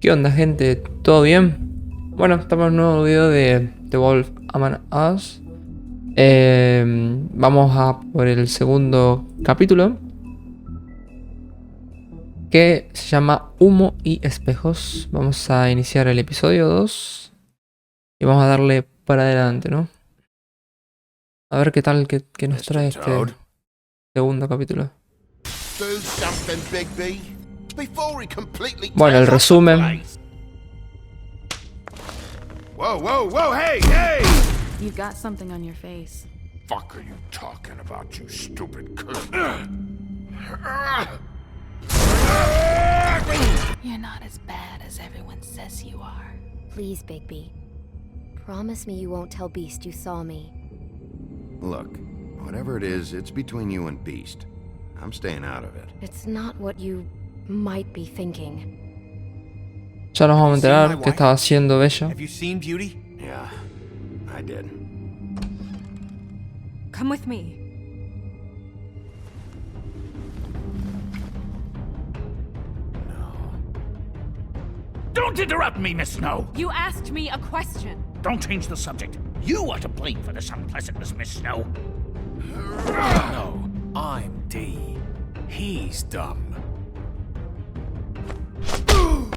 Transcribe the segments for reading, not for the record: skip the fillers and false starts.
¿Qué onda, gente? ¿Todo bien? Bueno, estamos en un nuevo video de The Wolf Among Us. Vamos a por el segundo capítulo, que se llama Humo y Espejos. Vamos a iniciar el episodio 2 y vamos a darle para adelante, ¿no? A ver qué tal que nos trae este segundo capítulo. Bueno, el resumen. Whoa, whoa, whoa, hey, hey! You've got something on your face. Fuck are you talking about, you stupid cunt? You're not as bad as everyone says you are. Please, Bigby. Promise me you won't tell Beast you saw me. Look, whatever it is, it's between you and Beast. I'm staying out of it. It's not what you might be thinking. Ya nos vamos a enterar qué estaba haciendo Bella. Have you seen Beauty? Yeah, I did. Come with me. Don't interrupt me, Miss Snow! You asked me a question. Don't change the subject. You are to blame for this unpleasantness, Miss Snow. No, I'm D. He's dumb.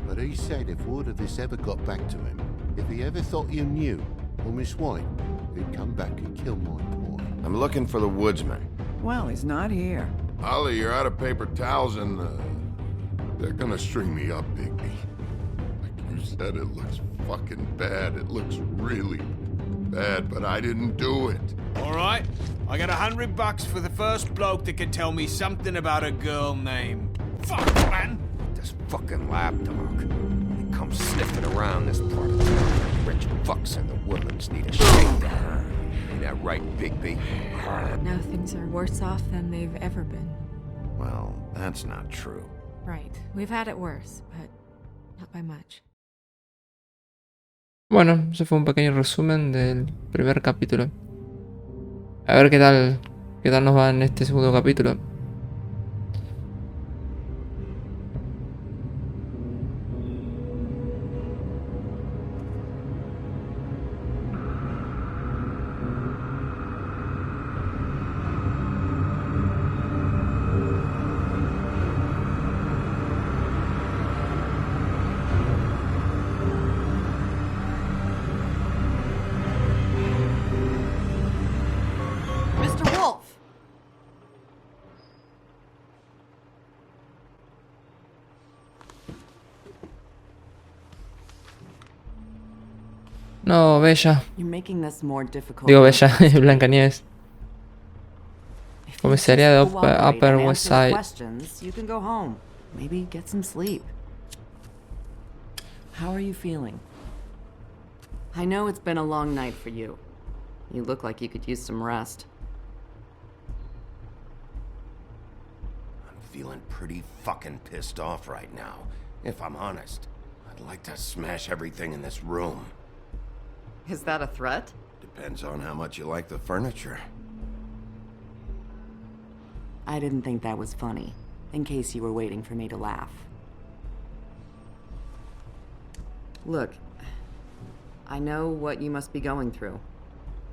But he said if word of this ever got back to him, if he ever thought you knew, or Miss White, he'd come back and kill my boy. I'm looking for the woodsman. Well, he's not here. Holly, you're out of paper towels and, they're gonna string me up, Bigby. Like you said, it looks fucking bad. It looks really bad, but I didn't do it. Alright, I got $100 for the first bloke that can tell me something about a girl named... Fuck, man! This fucking lapdog. He comes sniffing around this part of town. Rich fucks in the woodlands need a shakedown. Ain't that right, Bigby? Now things are worse off than they've ever been. Well, that's not true. Right. We've had it worse, but not by much. Bueno, ese fue un pequeño resumen del primer capítulo. A ver qué tal nos va en este segundo capítulo. Mr. Wolf! No, Bella. You're making this more difficult. Digo Bella, Blancanieves. If you Comisaría de just cooperate Upper and West answer Side. questions, you can go home. Maybe get some sleep. How are you feeling? I know it's been a long night for you. You look like you could use some rest. I'm feeling pretty fucking pissed off right now. If I'm honest, I'd like to smash everything in this room. Is that a threat? Depends on how much you like the furniture. I didn't think that was funny, in case you were waiting for me to laugh. Look, I know what you must be going through.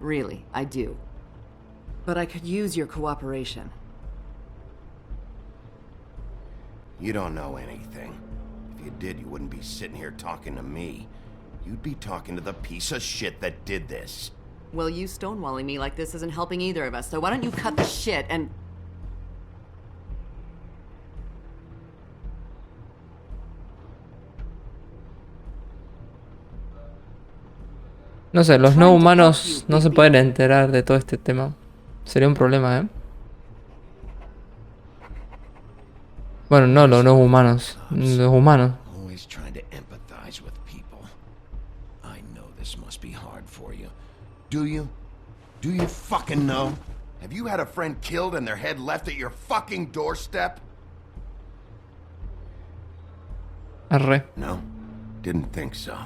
Really, I do. But I could use your cooperation. You don't know anything. If you did, you wouldn't be sitting here talking to me. You'd be talking to the piece of shit that did this. Well, you stonewalling me like this isn't helping either of us, so why don't you cut the shit and... No sé, los no humanos no se pueden enterar de todo este tema. Sería un problema, ¿eh? Bueno, no los no humanos, los humanos. Always trying to empathize with people. I know this must be hard for you. Do you? Do you fucking know? Have you had a friend killed and their head left at your fucking doorstep? Arre. No, didn't think so.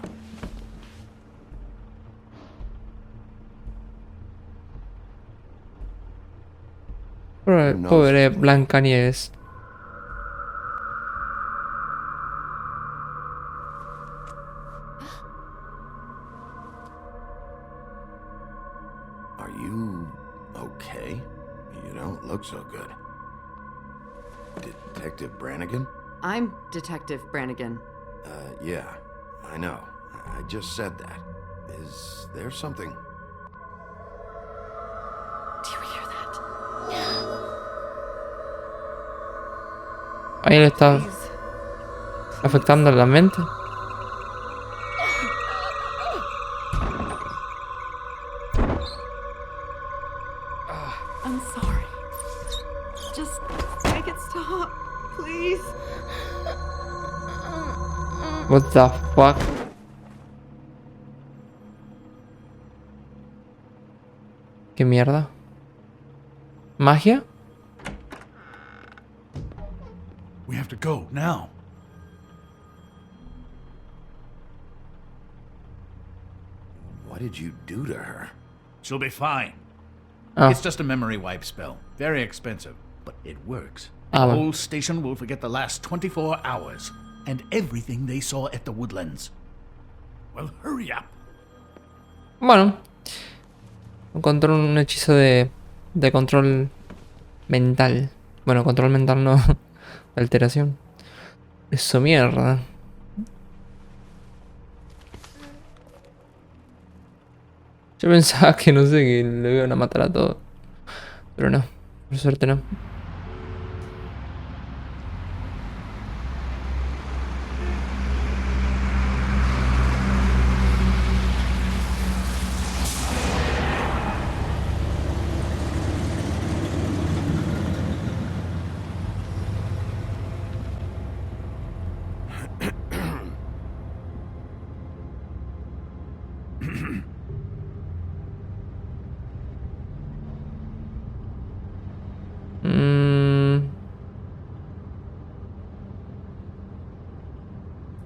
Pobre Blancanieves. you okay? You don't look so good. Detective Brannigan? I'm Detective Brannigan. Yeah, I know. I just said that. Is there something? Do you hear that? Ahí le está Please. afectando la mente. I'm sorry. Just make it stop, please. What the fuck? ¿Qué mierda? ¿Magia? We have to go now. What did you do to her? She'll be fine. Oh. It's just a memory wipe spell. Very expensive, but it works. The Ah, bueno. whole station will forget the last 24 hours and everything they saw at the Woodlands. Well, hurry up. Bueno. Encontró un hechizo de control mental. Bueno, control mental no. Alteración. Eso mierda. Yo pensaba que no sé, que le iban a matar a todos. Pero no, por suerte no.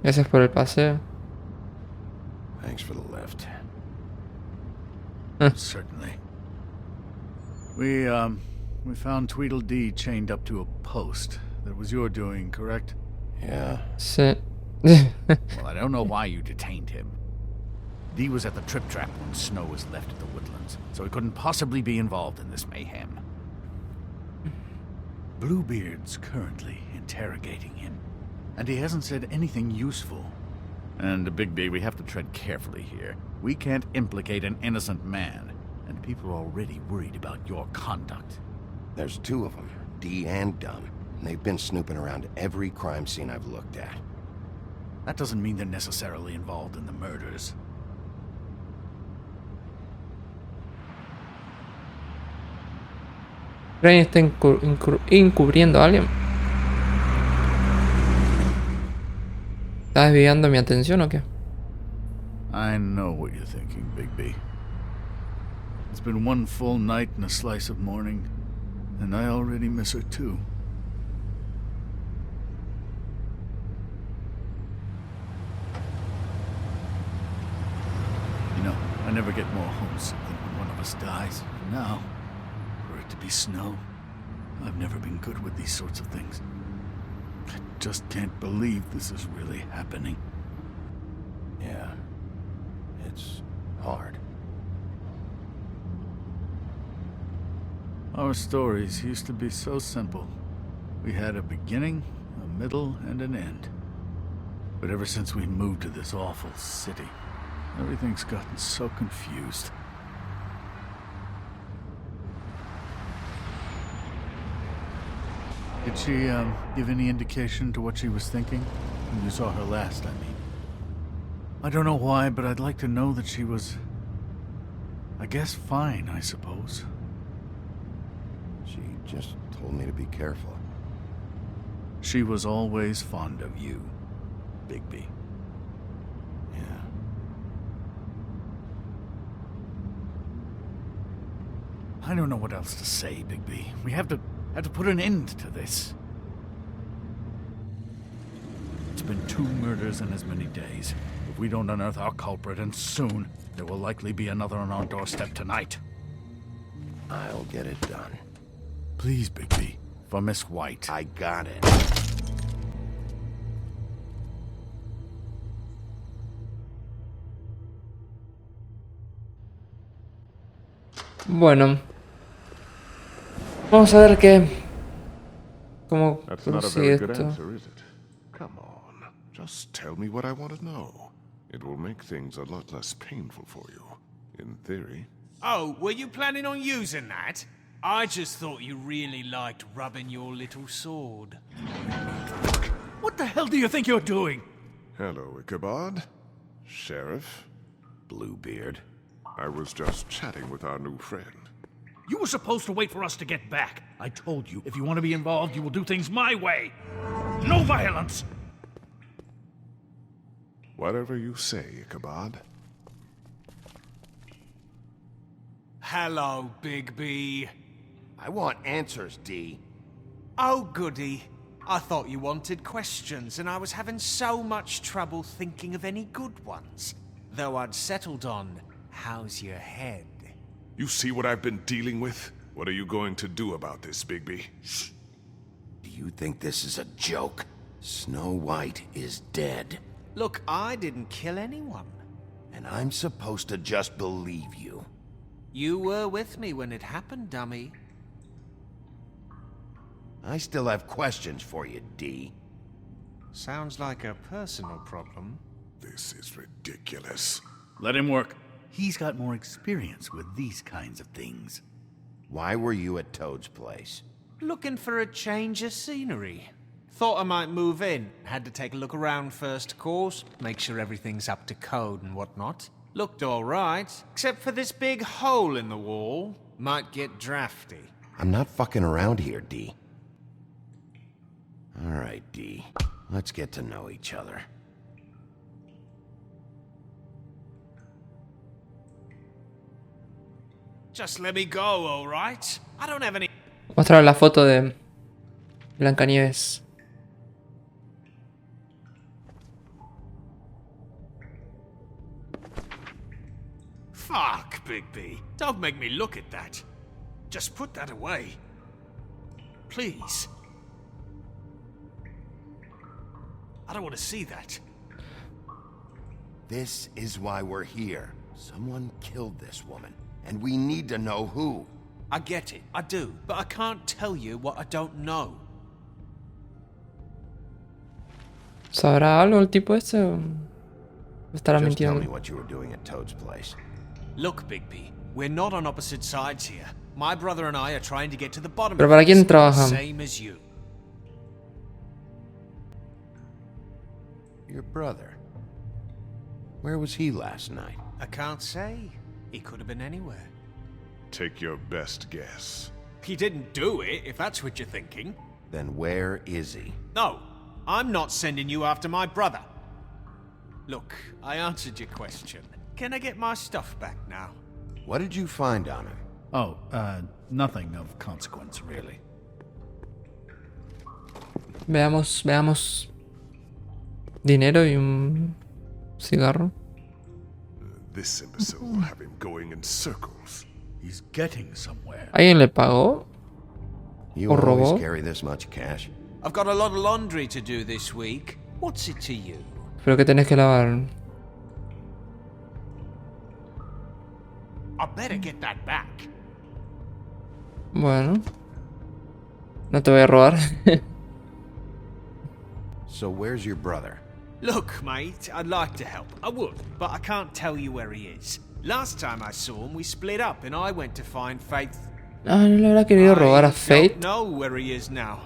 Gracias por el paseo. Thanks for the lift. Certainly. We found Tweedledee chained up to a post. That was your doing, correct? Yeah. Sí. Well, I don't know why you detained him. Dee was at the Trip Trap when Snow was left at the Woodlands, so he couldn't possibly be involved in this mayhem. Bluebeard's currently interrogating him, and he hasn't said anything useful. And, Bigby, we have to tread carefully here. We can't implicate an innocent man, and people are already worried about your conduct. There's two of them, Dee and Dunn, and they've been snooping around every crime scene I've looked at. That doesn't mean they're necessarily involved in the murders. ¿Crane está encubriendo a alguien? ¿Está desviando mi atención o qué? I know what you're thinking, Bigby. It's been one full night and a slice of morning, and I already miss her too. You know, I never get more homesick than when one of us dies. Now, for it to be Snow, I've never been good with these sorts of things. I just can't believe this is really happening. Yeah. It's hard. Our stories used to be so simple. We had a beginning, a middle, and an end. But ever since we moved to this awful city, everything's gotten so confused. Did she, give any indication to what she was thinking? When you saw her last, I mean. I don't know why, but I'd like to know that she was... I guess fine, I suppose. She just told me to be careful. She was always fond of you, Bigby. Yeah. I don't know what else to say, Bigby. We have to put an end to this. It's been 2 murders in as many days. If we don't unearth our culprit, and soon, there will likely be another on our doorstep tonight. I'll get it done. Please, Bigby, for Miss White. I got it. Bueno. Vamos a ver cómo That's not a very sigue good esto. answer, is it? Come on, just tell me what I want to know. It will make things a lot less painful for you, in theory. Oh, were you planning on using that? I just thought you really liked rubbing your little sword. What the hell do you think you're doing? Hello, Ichabod. Sheriff. Bluebeard. I was just chatting with our new friend. You were supposed to wait for us to get back. I told you, if you want to be involved, you will do things my way. No violence! Whatever you say, Ichabod. Hello, Bigby. I want answers, D. Oh, goody. I thought you wanted questions, and I was having so much trouble thinking of any good ones. Though I'd settled on, how's your head? You see what I've been dealing with? What are you going to do about this, Bigby? Shh. Do you think this is a joke? Snow White is dead. Look, I didn't kill anyone. And I'm supposed to just believe you. You were with me when it happened, dummy. I still have questions for you, D. Sounds like a personal problem. This is ridiculous. Let him work. He's got more experience with these kinds of things. Why were you at Toad's place? Looking for a change of scenery. Thought I might move in. Had to take a look around first, of course. Make sure everything's up to code and whatnot. Looked alright, except for this big hole in the wall. Might get drafty. I'm not fucking around here, D. Alright, D. Let's get to know each other. Just let me go, alright? I don't have any... Mostrar la foto de Blancanieves. Fuck, Bigby. Don't make me look at that. Just put that away. Please. I don't want to see that. This is why we're here. Someone killed this woman, and we need to know who. I get it, I do, but I can't tell you what I don't know. ¿Sabrá algo el tipo este o estará Just tell mintiendo? me what you were doing at Toad's place. Look, Bigby, we're not on opposite sides here. My brother and I are trying to get to the bottom ¿Pero of para quién this, trabajan? same as you. Your brother. Where was he last night? I can't say. He could have been anywhere. Take your best guess. He didn't do it, if that's what you're thinking. Then where is he? No, I'm not sending you after my brother. Look, I answered your question. Can I get my stuff back now? What did you find on him? Oh, nothing of consequence, really. Veamos. Dinero y un cigarro. This imbecile will have him going in circles. He's getting somewhere. ¿Alguien le pagó? You ¿O always robó? carry this much cash? I've got a lot of laundry to do this week. What's it to you? Pero que tenés que lavar. I better get that back. Bueno. No te voy a robar. So where's your brother? Look, mate, I'd like to help. I would, but I can't tell you where he is. Last time I saw him, we split up and I went to find Faith. Ah, no le habrá querido robar a I Faith. don't know where he is now.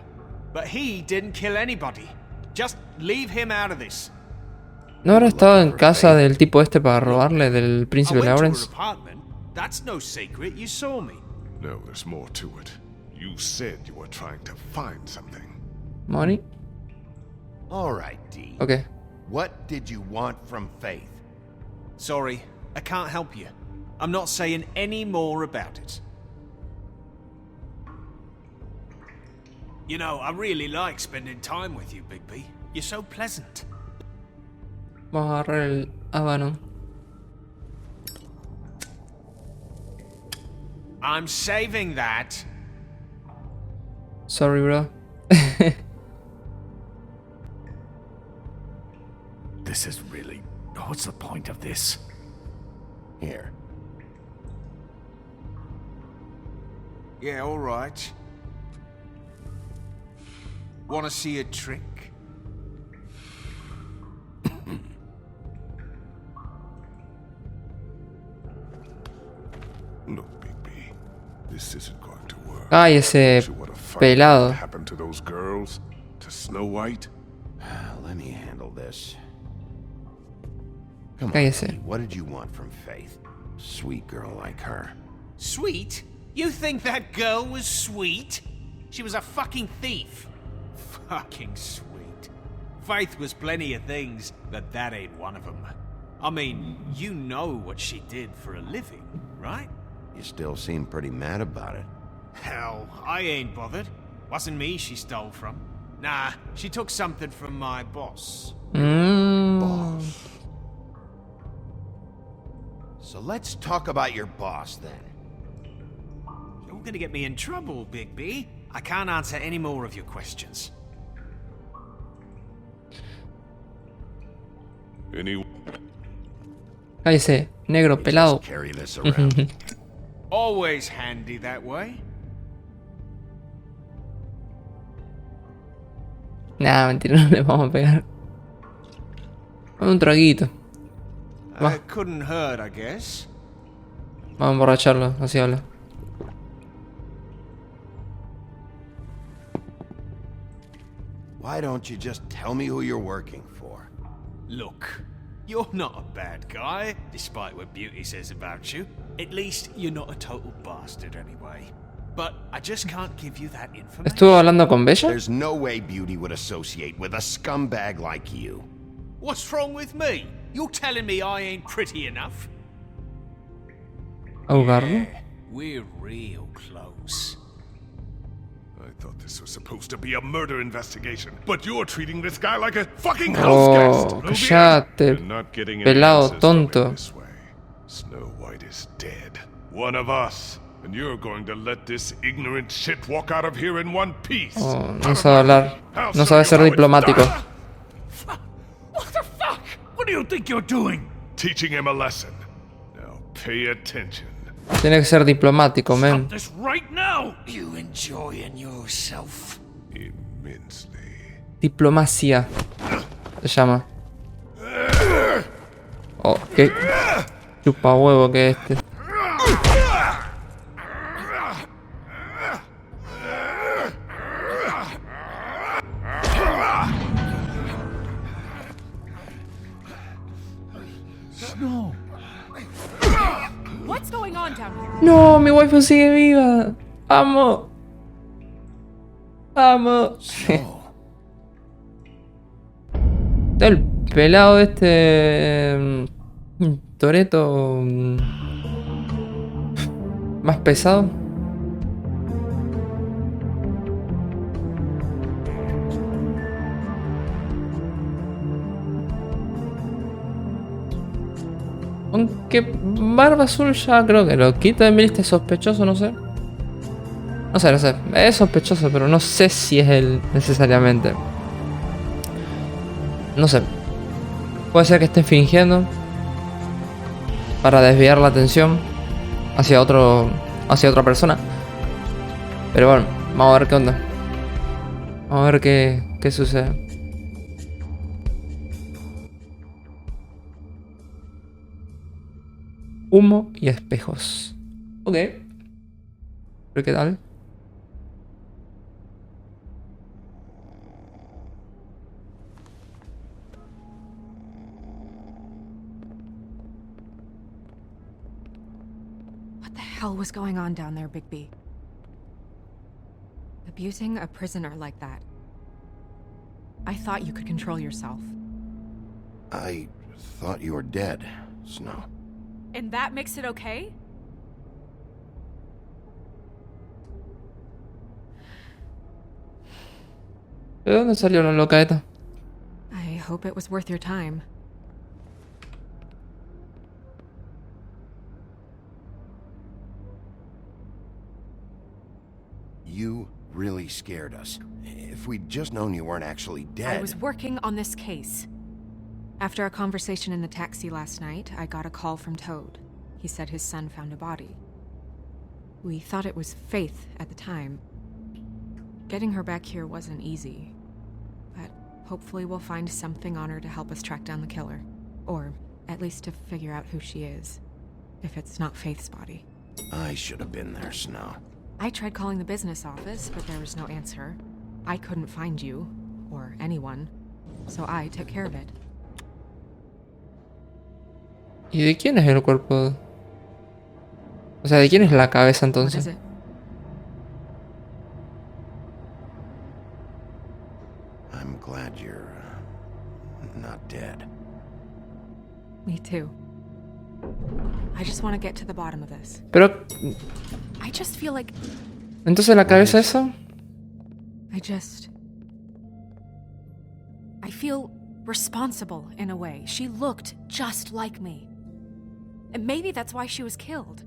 But he didn't kill anybody. Just leave him out of this. ¿No habrá estado en casa del tipo este para robarle del I príncipe went to her Lawrence? apartment. That's no secret. You saw me. No, there's more to it. You said you were trying to find something. ¿Money? Alright, D. Ok. What did you want from Faith? Sorry, I can't help you. I'm not saying any more about it. You know, I really like spending time with you, Bigby. You're so pleasant. Vamos a agarrar el habano. I'm saving that. Sorry, bro. This is really... What's the point of this? Here. Yeah, all right. Wanna see a trick? Look, Bigby, this isn't going to work. Cállese, See what a fight pelado. happened to those girls? To Snow White? Let me handle this. Come on, Cállese. Pete, what did you want from Faith? Sweet girl like her. Sweet? You think that girl was sweet? She was a fucking thief. Fucking sweet. Faith was plenty of things, but that ain't one of them. I mean, you know what she did for a living, right? You still seem pretty mad about it. Hell, I ain't bothered. Wasn't me she stole from. Nah, she took something from my boss. Boss. So let's talk about your boss then. You're gonna get me in trouble, Bigby. I can't answer any more of your questions. Any Cállese, negro, Just pelado. carry this around. Always handy that way. Nah, mentira, no le vamos a pegar. Dame un traguito. Va. Couldn't hurt, I guess. Vamos a emborracharlo, así habla. Why don't you just tell me who you're working for? Look, you're not a bad guy, despite what Beauty says about you. At least you're not a total bastard anyway. But I just can't give you that information. ¿Estuvo hablando con Bella? There's no way Beauty would associate with a scumbag like you. What's wrong with me? You're telling me I ain't pretty enough? ¿Ahogarlo? We're real close. I thought this was supposed to be a murder investigation, but you're treating this guy like a fucking house guest. Oh, Ruby. cállate. You're not getting any Pelado, answers from it tonto. this way. Snow White is dead. One of us. And you're going to let this ignorant shit walk out of here in one piece. Oh, no sabe hablar. No sabe ser diplomático. What the fuck? What do you think you're doing? Teaching him a lesson. Now pay attention. Tiene que ser diplomático, men. Stop this right now! You enjoying yourself? Immensely. Diplomacia. Se llama. Oh, qué chupa huevo que es este. No. What's going on down here? No, mi waifu sigue viva. Amo. Amo. El pelado este Toreto más pesado. Aunque Barba Azul ya creo que lo quita de mi lista, es sospechoso, no sé. No sé. Es sospechoso, pero no sé si es él necesariamente. No sé. Puede ser que esté fingiendo para desviar la atención hacia otra persona. Pero bueno, vamos a ver qué onda. Vamos a ver qué sucede. Humo y espejos. Ok. ¿Pero qué tal? What the hell was going on down there, Bigby? Abusing a prisoner like that. I thought you could control yourself. I thought you were dead, Snow. And that makes it okay? ¿De dónde salió la loca esta? I hope it was worth your time. You really scared us. If we'd just known you weren't actually dead. I was working on this case. After our conversation in the taxi last night, I got a call from Toad. He said his son found a body. We thought it was Faith at the time. Getting her back here wasn't easy. But hopefully we'll find something on her to help us track down the killer. Or at least to figure out who she is. If it's not Faith's body. I should have been there, Snow. I tried calling the business office, but there was no answer. I couldn't find you, or anyone, so I took care of it. ¿Y de quién es el cuerpo? O sea, ¿de quién es la cabeza What is entonces? it? I'm glad you're not dead. Me too. I just want to get to the bottom of this. Pero, I just feel like entonces la cabeza esa. I feel responsible in a way. She looked just like me. And maybe that's why she was killed.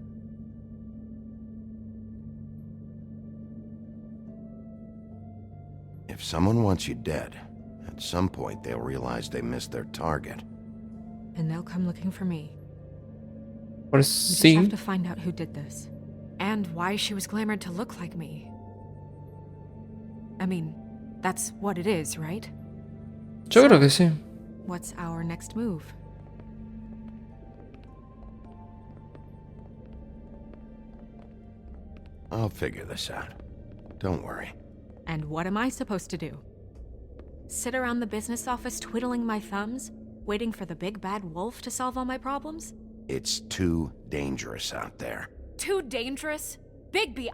If someone wants you dead, at some point they'll realize they missed their target. And they'll come looking for me. Por We just sí. have to find out who did this. And why she was glamored to look like me. I mean, that's what it is, right? Yo creo que sí. What's our next move? I'll figure this out. Don't worry. And what am I supposed to do? Sit around the business office twiddling my thumbs, waiting for the big bad wolf to solve all my problems? It's too dangerous out there. Too dangerous? Bigby,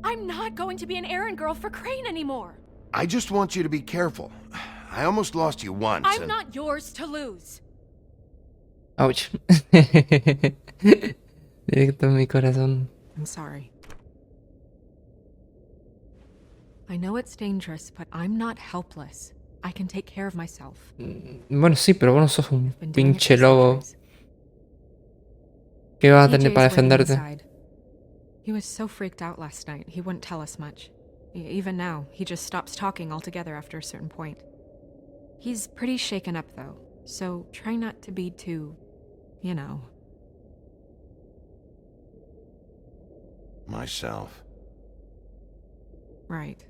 I'm not going to be an errand girl for Crane anymore! I just want you to be careful. I almost lost you once. I'm not yours to lose! Ouch. Directo en mi corazón. I'm sorry. I know it's dangerous, but I'm not helpless. I can take care of myself. Bueno, sí, pero vos no sos un Been doing it pinche for lobo. centuries. ¿Qué vas a TJ tener is para waiting defenderte? inside. He was so freaked out last night, he wouldn't tell us much. Even now, he just stops talking altogether after a certain point. He's pretty shaken up, though, so try not to be too, you know. Myself. Right.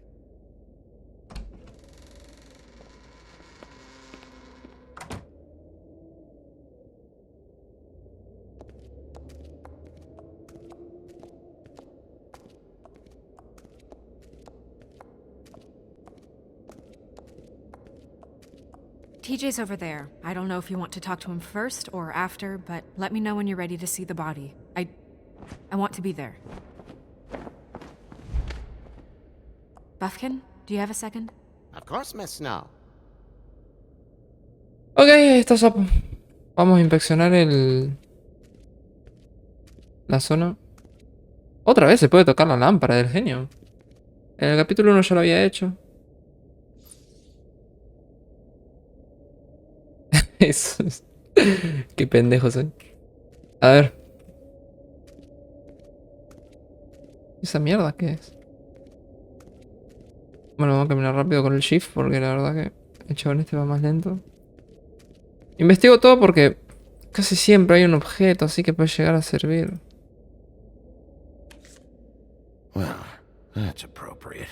TJ's over there. I don't know if you want to talk to him first or after, but let me know when you're ready to see the body. I want to be there. Buffkin, do you have a second? Of course, Miss Snow. Ok, ahí está Sapo. Vamos a inspeccionar la zona. Otra vez se puede tocar la lámpara del genio. En el capítulo 1 ya lo había hecho. Eso es... Qué pendejo soy. A ver. ¿Esa mierda qué es? Bueno, vamos a caminar rápido con el shift porque la verdad que el chabón este va más lento. Investigo todo porque casi siempre hay un objeto así que puede llegar a servir. Well, that's appropriate.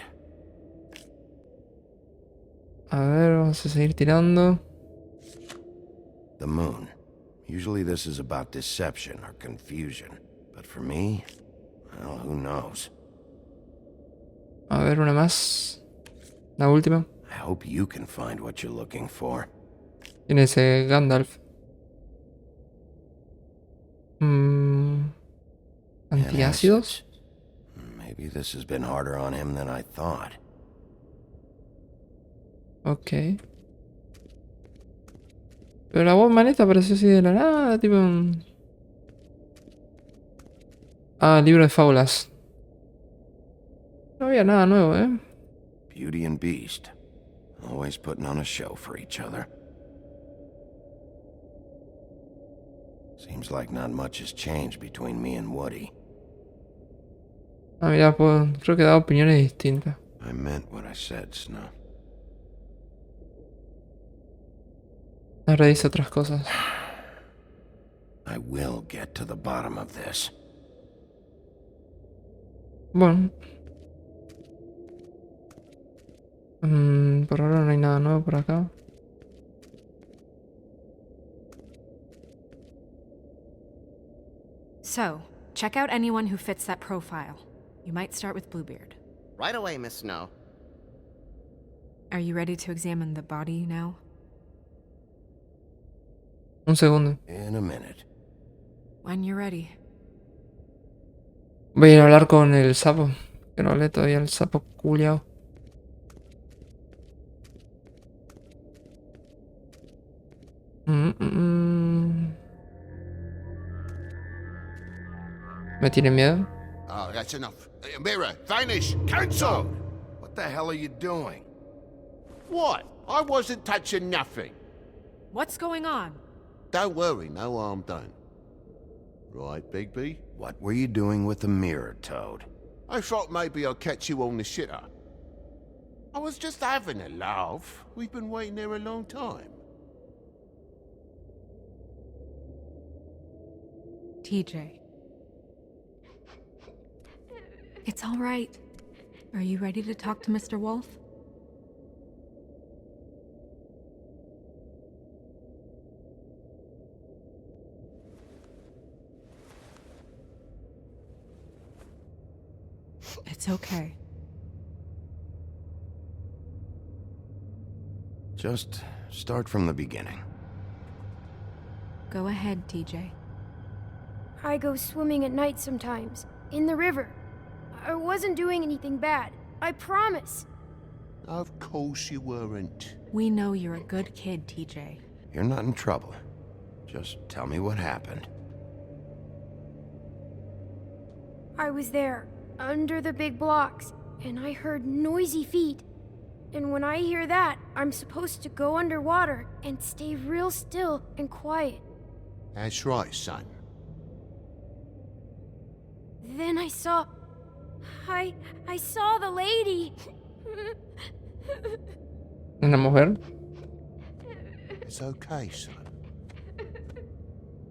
A ver, vamos a seguir tirando. The moon. Usually this is about deception or confusion. But for me, well, who knows? A ver, una más. La última. I hope you can find what you're looking for. Tiene ese Gandalf. ¿Antiácidos? Maybe this has been harder on him than I thought. Ok. Pero la voz maneta apareció así de la nada, tipo... Ah, libro de fábulas. No había nada nuevo, ¿eh? Beauty and Beast. Always putting on a show for each other. Seems like not much has changed between me and Woody. Ah, mira, pues, creo que da opiniones distintas. I meant what I said, Snow. Ahora dice otras cosas. I will get to the bottom of this. Bueno. Por ahora no hay nada nuevo por acá. So, check out anyone who fits that profile. You might start with Bluebeard. Right away, Miss Snow. Are you ready to examine the body now? Un segundo. In a minute. When you're ready. Voy a ir a hablar con el sapo. Que no hablé todavía el sapo culiao. ¿Me tiene miedo? Oh, that's enough. Mirror, vanish, cancel! What the hell are you doing? What? I wasn't touching nothing. What's going on? Don't worry, no harm done. Right, Bigby? What were you doing with the mirror, Toad? I thought maybe I'd catch you on the shitter. I was just having a laugh. We've been waiting there a long time. TJ. It's all right. Are you ready to talk to Mr. Wolf? It's okay. Just start from the beginning. Go ahead, TJ. I go swimming at night sometimes, in the river. I wasn't doing anything bad, I promise. Of course you weren't. We know you're a good kid, TJ. You're not in trouble. Just tell me what happened. I was there, under the big blocks, and I heard noisy feet. And when I hear that, I'm supposed to go underwater and stay real still and quiet. That's right, son. Then I saw the lady. ¿Una mujer? It's okay, son.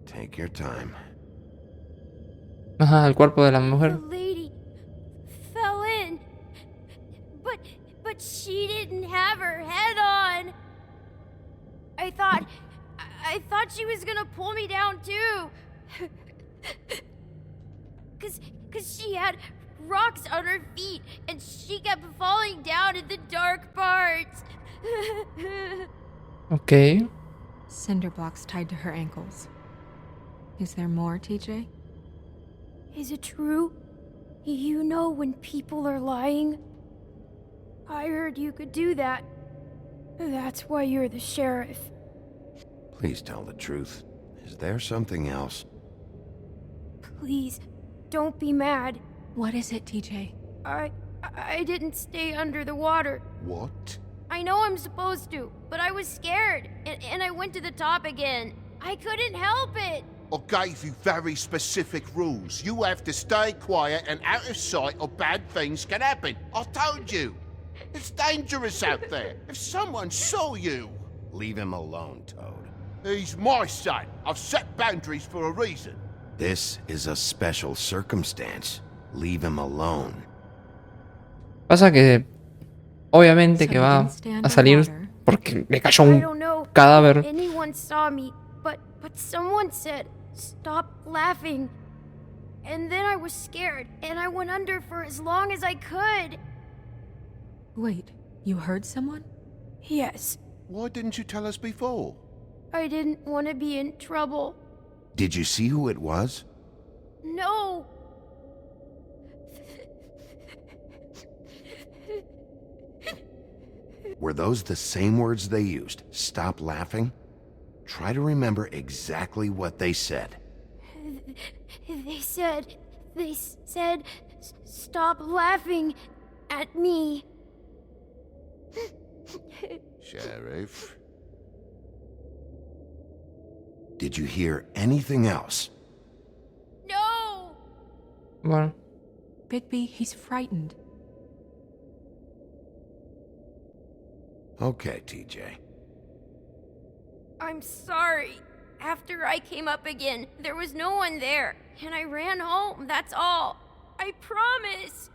Take your time. Ajá, el cuerpo de la The mujer. lady fell in. But she didn't have her head on. I thought she was gonna pull me down too. Cause she had rocks on her feet and she kept falling down in the dark parts. Ok. Cinder blocks tied to her ankles. Is there more, TJ? Is it true? You know when people are lying? I heard you could do that. That's why you're the sheriff. Please tell the truth. Is there something else? Please, don't be mad. What is it, TJ? I didn't stay under the water. What? I know I'm supposed to, but I was scared, and I went to the top again. I couldn't help it. I gave you very specific rules. You have to stay quiet and out of sight or bad things can happen. I told you. It's dangerous out there. If someone saw you... Leave him alone, Toad. He's my son. I've set boundaries for a reason. This is a special circumstance. Leave him alone. Pasa que obviamente So que you va didn't stay a salir underwater? porque le cayó I un don't know cadáver. if anyone saw me, but someone said, stop laughing. And then I was scared, and I went under for as long as I could. Wait, you heard someone? Yes, Why didn't you tell us before? I didn't want to be in trouble. Did you see who it was? No! Were those the same words they used? Stop laughing? Try to remember exactly what they said. They said, stop laughing at me. Sheriff? Did you hear anything else? No! Bueno, Bigby, he's frightened. Okay, TJ. I'm sorry. After I came up again, there was no one there, and I ran home, that's all. I promise.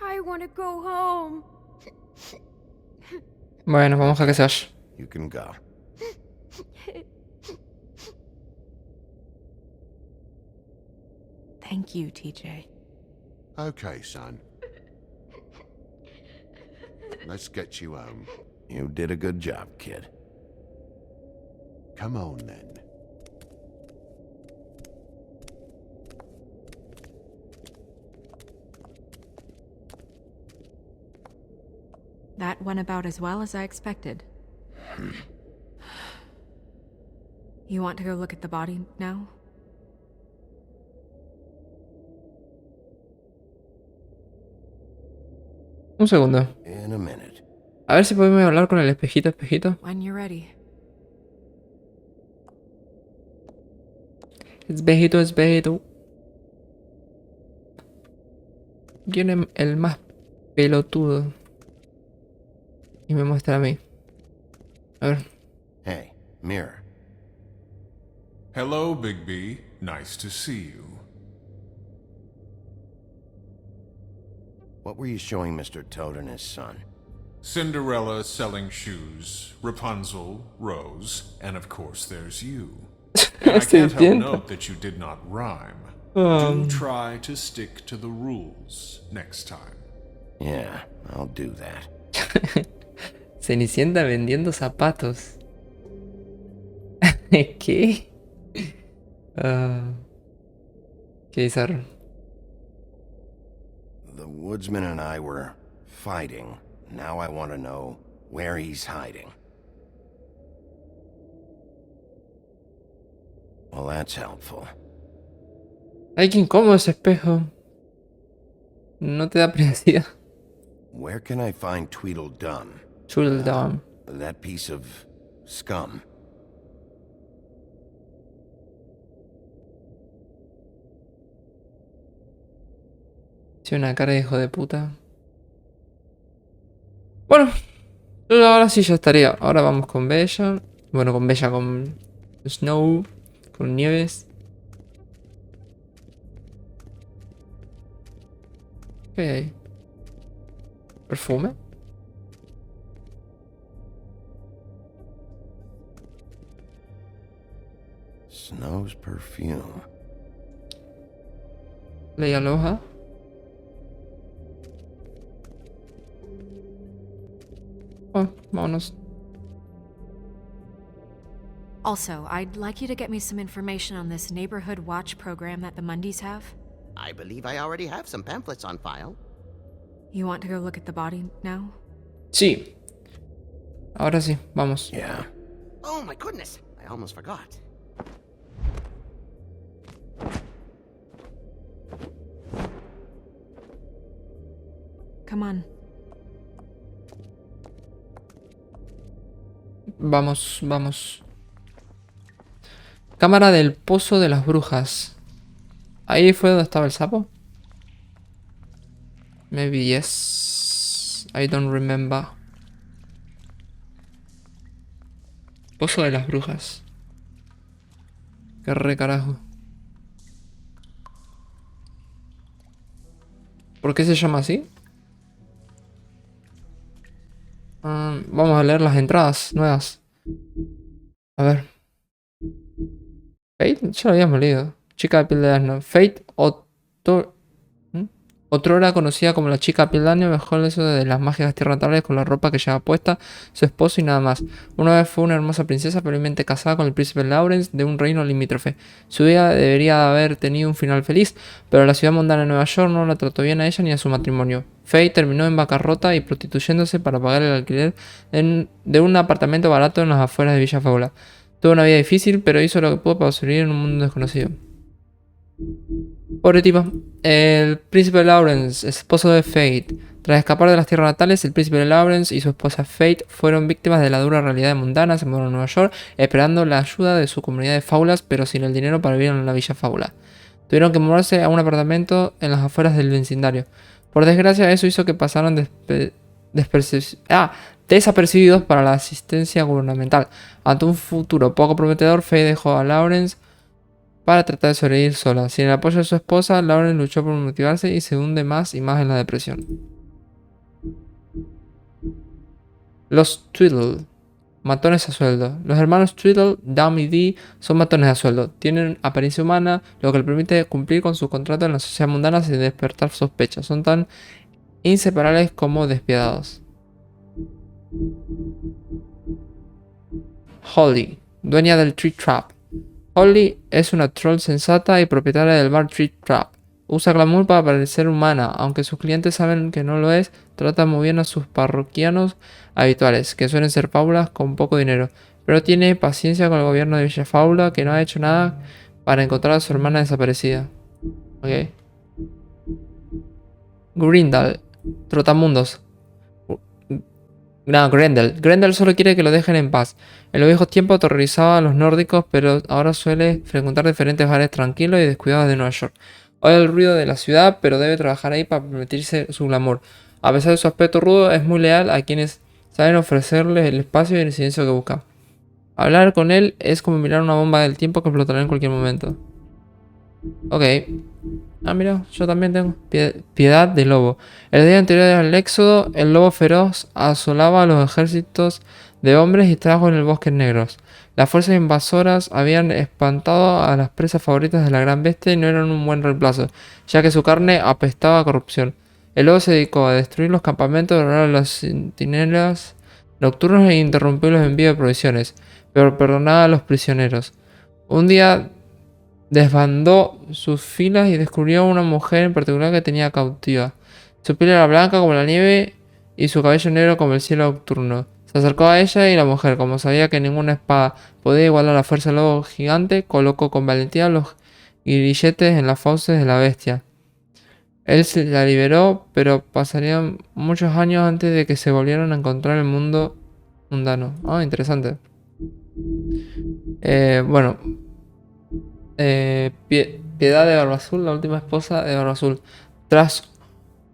I want to go home. Bueno, vamos a que se vaya. You can go. Thank you, TJ. Okay, son. Let's get you home. You did a good job, kid. Come on, then. That went about as well as I expected. You want to go look at the body now? Un segundo. In a minute. A ver si podemos hablar con el espejito, espejito. When you're ready. Espejito, espejito. Viene el más pelotudo. Y me muestra a mí. A ver. Hey, mirror. Hello, Bigby. Nice to see you. What were you showing Mr. Toad and his son? Cinderella selling shoes, Rapunzel, Rose, and of course there's you. And I can't help note that you did not rhyme. Do try to stick to the rules next time. Yeah, I'll do that. Cenicienta vendiendo zapatos. ¿Qué? Qué bizarro. The woodsman and I were fighting. Now I want to know where he's hiding. Well, that's helpful. Ay, qué incómodo ese espejo. ¿No te da privacidad? Where can I find Tweedledum? Tweedledum. That piece of scum. Tiene una cara de hijo de puta. Bueno, ahora sí ya estaría. Ahora vamos con Bella. Bueno, con Bella, con Snow, con Nieves. ¿Qué hay ahí? ¿Perfume? Snow's perfume. Ley aloha. Oh, vámonos. Also, I'd like you to get me some information on this neighborhood watch program that the Mundys have. I believe I already have some pamphlets on file. You want to go look at the body now? Sí. Ahora sí, vamos. Yeah. Oh my goodness, I almost forgot. Come on. Vamos, vamos. Cámara del Pozo de las Brujas. ¿Ahí fue donde estaba el sapo? Maybe yes. I don't remember. Pozo de las Brujas. Qué re carajo. ¿Por qué se llama así? Vamos a leer las entradas nuevas. A ver. Fate, ya lo habíamos leído. Chica de piel de asno. Fate, otrora conocida como la chica de piel de asno, mejor eso de las mágicas tierras natales con la ropa que lleva puesta su esposo y nada más. Una vez fue una hermosa princesa, felizmente casada con el príncipe Lawrence de un reino limítrofe. Su vida debería haber tenido un final feliz, pero la ciudad mundana de Nueva York no la trató bien a ella ni a su matrimonio. Faye terminó en bancarrota y prostituyéndose para pagar el alquiler de un apartamento barato en las afueras de Villa Fábula. Tuvo una vida difícil, pero hizo lo que pudo para sobrevivir en un mundo desconocido. Pobre tipa. El príncipe Lawrence, esposo de Fate. Tras escapar de las tierras natales, el príncipe Lawrence y su esposa Fate fueron víctimas de la dura realidad mundana. Se mudaron a Nueva York esperando la ayuda de su comunidad de fábulas, pero sin el dinero para vivir en la Villa Fábula. Tuvieron que mudarse a un apartamento en las afueras del vecindario. Por desgracia, eso hizo que pasaran desapercibidos para la asistencia gubernamental. Ante un futuro poco prometedor, Faye dejó a Lawrence para tratar de sobrevivir sola. Sin el apoyo de su esposa, Lawrence luchó por motivarse y se hunde más y más en la depresión. Los Twiddle. Matones a sueldo. Los hermanos Twiddle, Dum y Dee son matones a sueldo. Tienen apariencia humana, lo que les permite cumplir con su contrato en la sociedad mundana sin despertar sospechas. Son tan inseparables como despiadados. Holly, dueña del Tree Trap. Holly es una troll sensata y propietaria del bar Tree Trap. Usa glamour para parecer humana, aunque sus clientes saben que no lo es. Trata muy bien a sus parroquianos habituales, que suelen ser fábulas con poco dinero, pero tiene paciencia con el gobierno de Villa Fábula, que no ha hecho nada para encontrar a su hermana desaparecida. Ok. Grindal, Trotamundos. No, Grendel. Grendel solo quiere que lo dejen en paz. En los viejos tiempos aterrorizaba a los nórdicos, pero ahora suele frecuentar diferentes bares tranquilos y descuidados de Nueva York. Oye el ruido de la ciudad, pero debe trabajar ahí para permitirse su glamour. A pesar de su aspecto rudo, es muy leal a quienes saben ofrecerle el espacio y el silencio que busca. Hablar con él es como mirar una bomba del tiempo que explotará en cualquier momento. Ok. Ah, mira, yo también tengo. Piedad de lobo. El día anterior al éxodo, el lobo feroz asolaba a los ejércitos de hombres y trajo en el bosque negros. Las fuerzas invasoras habían espantado a las presas favoritas de la gran bestia y no eran un buen reemplazo, ya que su carne apestaba a corrupción. El lobo se dedicó a destruir los campamentos, devorar a los centinelas nocturnos e interrumpir los envíos de provisiones, pero perdonaba a los prisioneros. Un día desbandó sus filas y descubrió a una mujer en particular que tenía cautiva. Su piel era blanca como la nieve y su cabello negro como el cielo nocturno. Se acercó a ella y la mujer, como sabía que ninguna espada podía igualar la fuerza del lobo gigante, colocó con valentía los grilletes en las fauces de la bestia. Él se la liberó, pero pasarían muchos años antes de que se volvieran a encontrar en el mundo mundano. Ah, interesante. Bueno. Piedad de Barba Azul, la última esposa de Barba Azul. Tras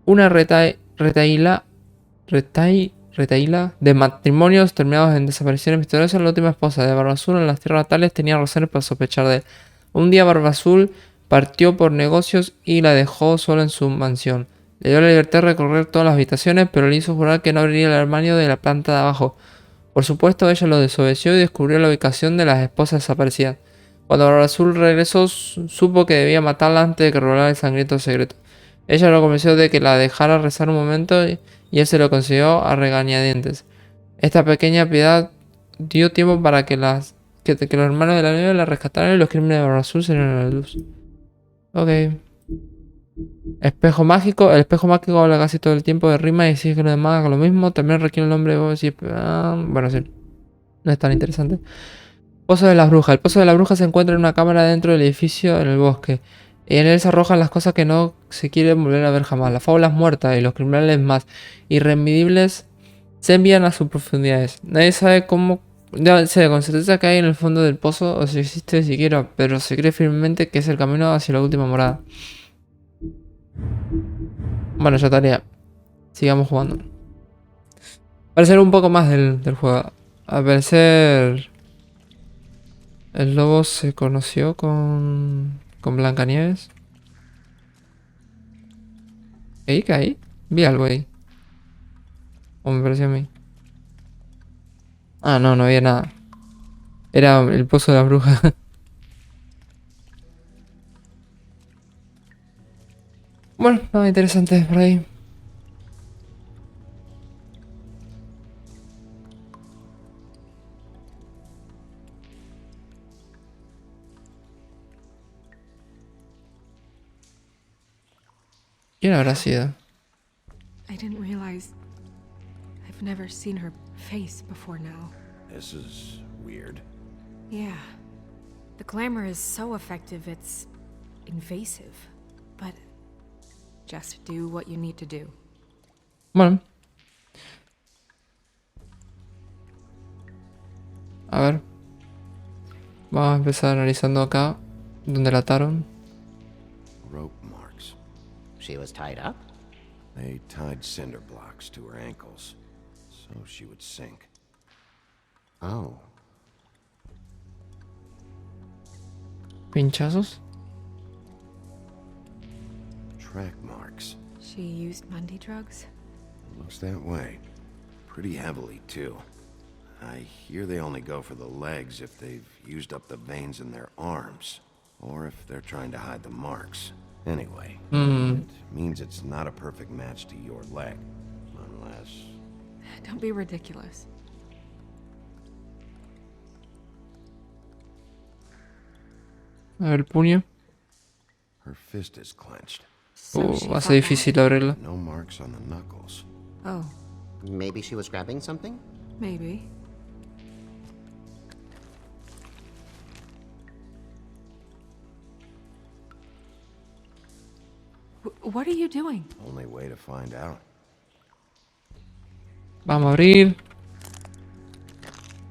una retaíla de matrimonios terminados en desapariciones misteriosas, la última esposa de Barba Azul en las tierras natales tenía razones para sospechar de él. Un día Barba Azul partió por negocios y la dejó sola en su mansión. Le dio la libertad de recorrer todas las habitaciones, pero le hizo jurar que no abriría el armario de la planta de abajo. Por supuesto, ella lo desobedeció y descubrió la ubicación de las esposas desaparecidas. Cuando Barba Azul regresó, supo que debía matarla antes de que revelara el sangriento secreto. Ella lo convenció de que la dejara rezar un momento y él se lo consiguió a regañadientes. Esta pequeña piedad dio tiempo para que los hermanos de la nieve la rescataran y los crímenes de Barba Azul salieron a la luz. Ok. Espejo mágico. El espejo mágico habla casi todo el tiempo de rima y exige que los demás hagan lo mismo. También requiere el nombre de voz y... bueno, sí. No es tan interesante. Pozo de las Brujas. El Pozo de la Bruja se encuentra en una cámara dentro del edificio en el bosque. Y en él se arrojan las cosas que no se quieren volver a ver jamás. Las fábulas muertas y los criminales más irremedibles se envían a sus profundidades. Nadie sabe cómo... No sé con certeza que hay en el fondo del pozo o si existe siquiera, pero se cree firmemente que es el camino hacia la última morada. Bueno, ya estaría. Sigamos jugando. Para hacer un poco más del juego. Al parecer... El lobo se conoció con Blancanieves. ¿Qué ahí? Vi algo ahí. O me pareció a mí. Ah, no, no había nada. Era el pozo de la bruja. Bueno, nada interesante por ahí. ¿Quién habrá sido? I didn't realize I've never seen her face before now. This is weird. Yeah. The glamour is so effective, it's invasive. But just do what you need to do. Bueno. A ver. Vamos a empezar analizando acá donde la ataron. Rope marks. She was tied up? They tied cinder blocks to her ankles. so she would sink. Oh. Pinchazos. Track marks. She used Mundy drugs? Looks that way. Pretty heavily, too. I hear they only go for the legs if they've used up the veins in their arms, or if they're trying to hide the marks. Anyway, it means it's not a perfect match to your leg, unless... Don't be ridiculous. A ver el puño. Her fist is clenched. So she Va a fought ser difícil abrirla. No marks on the knuckles. back? Oh, Maybe she was grabbing something? maybe. What are you doing? Only way to find out. Vamos a abrir.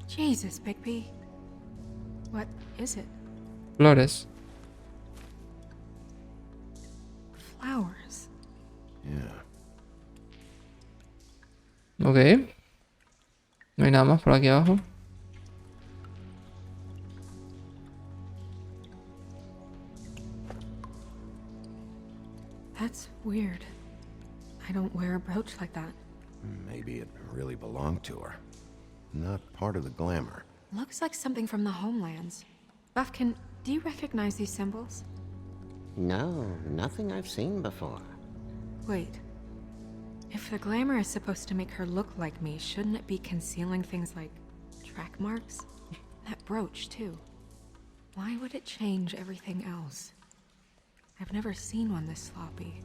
Jesus, Bigby. What is it? Flores. Flowers. Yeah. Ok. No hay nada más por aquí abajo. That's weird. I don't wear a brooch like that. Maybe it really belonged to her. Not part of the glamour. Looks like something from the homelands. Buffkin, do you recognize these symbols? No, nothing I've seen before. Wait. If the glamour is supposed to make her look like me, shouldn't it be concealing things like track marks? That brooch, too. Why would it change everything else? I've never seen one this sloppy.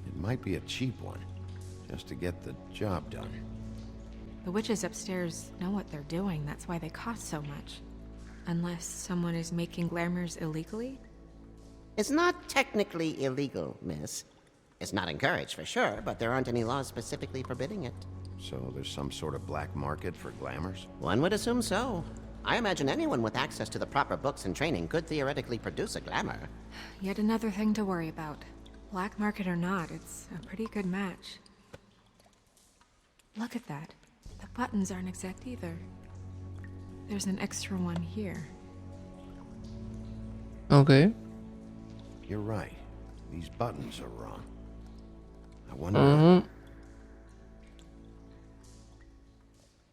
It might be a cheap one, just to get the job done. The witches upstairs know what they're doing, that's why they cost so much. Unless someone is making glamours illegally? It's not technically illegal, miss. It's not encouraged for sure, but there aren't any laws specifically forbidding it. So there's some sort of black market for glamours? One would assume so. I imagine anyone with access to the proper books and training could theoretically produce a glamour. Yet another thing to worry about. Black market or not, it's a pretty good match. Look at that. The buttons aren't exact either. There's an extra one here. Ok. You're right. These buttons are wrong. I wonder...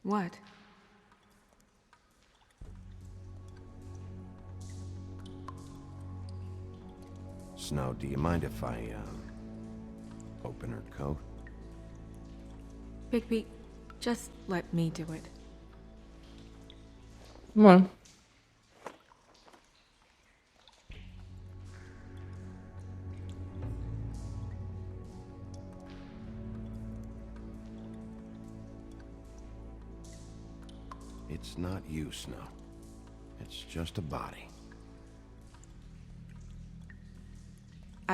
What? Snow, do you mind if I, open her coat? Bigby, just let me do it. Bueno. It's not you, Snow. It's just a body.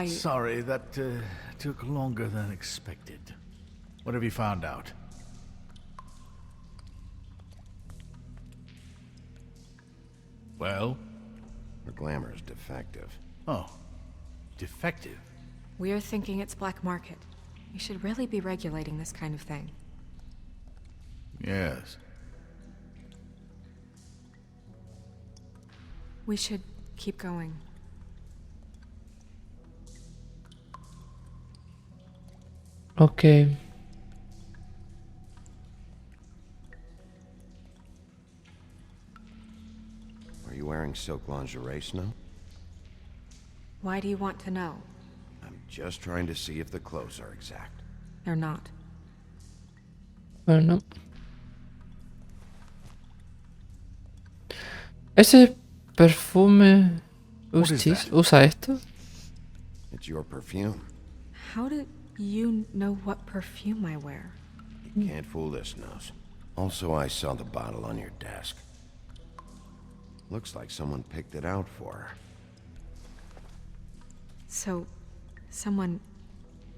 Sorry, that took longer than expected. What have you found out? Well? Her glamour is defective. Oh. Defective? We're thinking it's black market. We should really be regulating this kind of thing. Yes. We should keep going. Ok. Are you wearing silk lingerie, Snow? Why do you want to know? I'm just trying to see if the clothes are exact. They're not. Bueno. Ese perfume... ¿Usa esto? It's your perfume. How do you know what perfume I wear? You can't fool this, Nose. Also, I saw the bottle on your desk. Looks like someone picked it out for her. So, someone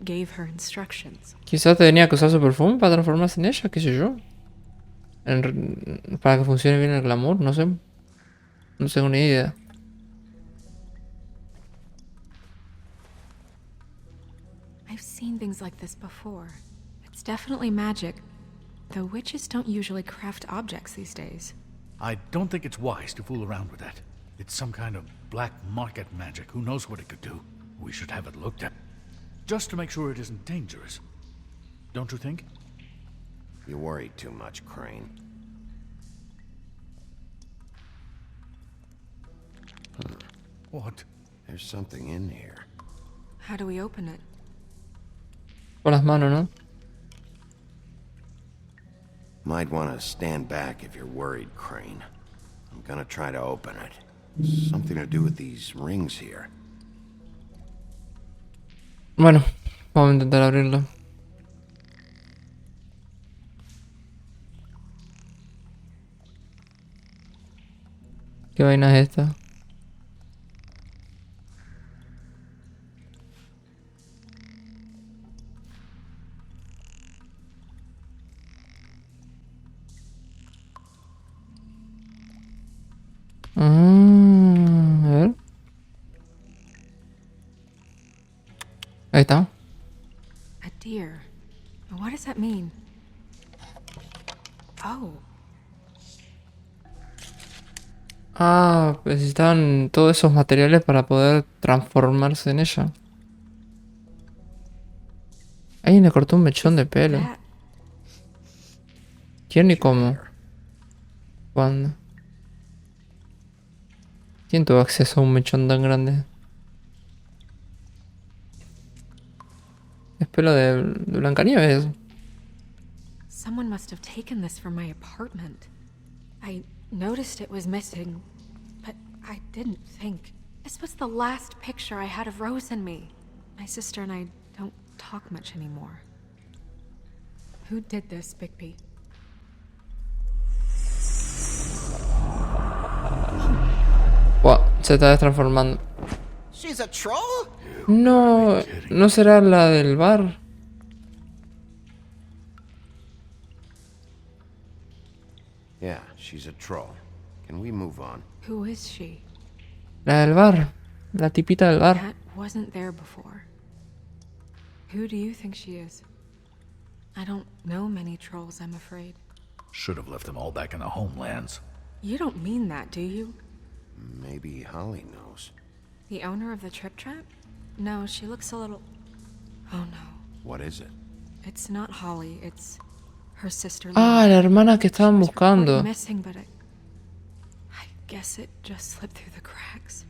gave her instructions. Quizás tenía que usar su perfume para transformarse en ella, qué sé yo. Para que funcione bien el glamour, no sé. No tengo ni idea. I've seen things like this before. It's definitely magic, The witches don't usually craft objects these days. I don't think it's wise to fool around with that. It's some kind of black market magic. Who knows what it could do? We should have it looked at. Just to make sure it isn't dangerous. Don't you think? You worry too much, Crane. What? There's something in here. How do we open it? Con las manos, ¿no? Might want to stand back if you're worried, Crane. I'm gonna try to open it. Something to do with these rings here. Bueno, vamos a intentar abrirlo. ¿Qué vaina es esta? A ver. Ahí está. A deer. What does that mean? Oh. Ah, necesitan todos esos materiales para poder transformarse en ella. Alguien le cortó un mechón de pelo. ¿Quién y cómo? ¿Cuándo? ¿Quién tuvo acceso a un mechón tan grande? Es pelo de Blancanieves. Someone must have taken this from my apartment. I noticed it was missing, but I didn't think. This was the last picture I had of Rose and me. My sister and I don't talk much anymore. Who did this, Bigby? Wow, se está transformando. She's a troll? No, no será la del bar. Yeah, she's a troll. Can we move on? Who is she? La del bar. La tipita del bar. That wasn't there before. Who do you think she is? I don't know many trolls, I'm afraid. Should have left them all back in the homelands. You don't mean that, do you? Maybe Holly knows. The owner of the Trip Trap? No, she looks a little... Oh no. What is it? It's not Holly, it's her sister. Ah, la hermana que estaban buscando. Missing, but I guess it just slipped through the cracks.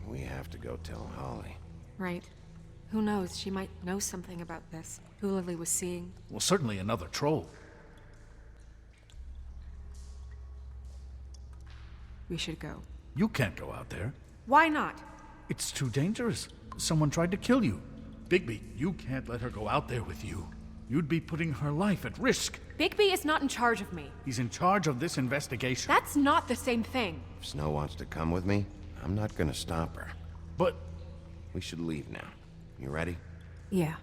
We have to go tell Holly. Right. Who knows, she might know something about this. Who Lily was seeing. Well, certainly another troll. We should go. You can't go out there. Why not? It's too dangerous. Someone tried to kill you. Bigby, you can't let her go out there with you. You'd be putting her life at risk. Bigby is not in charge of me. He's in charge of this investigation. That's not the same thing. If Snow wants to come with me, I'm not gonna stop her. But... We should leave now. You ready? Yeah.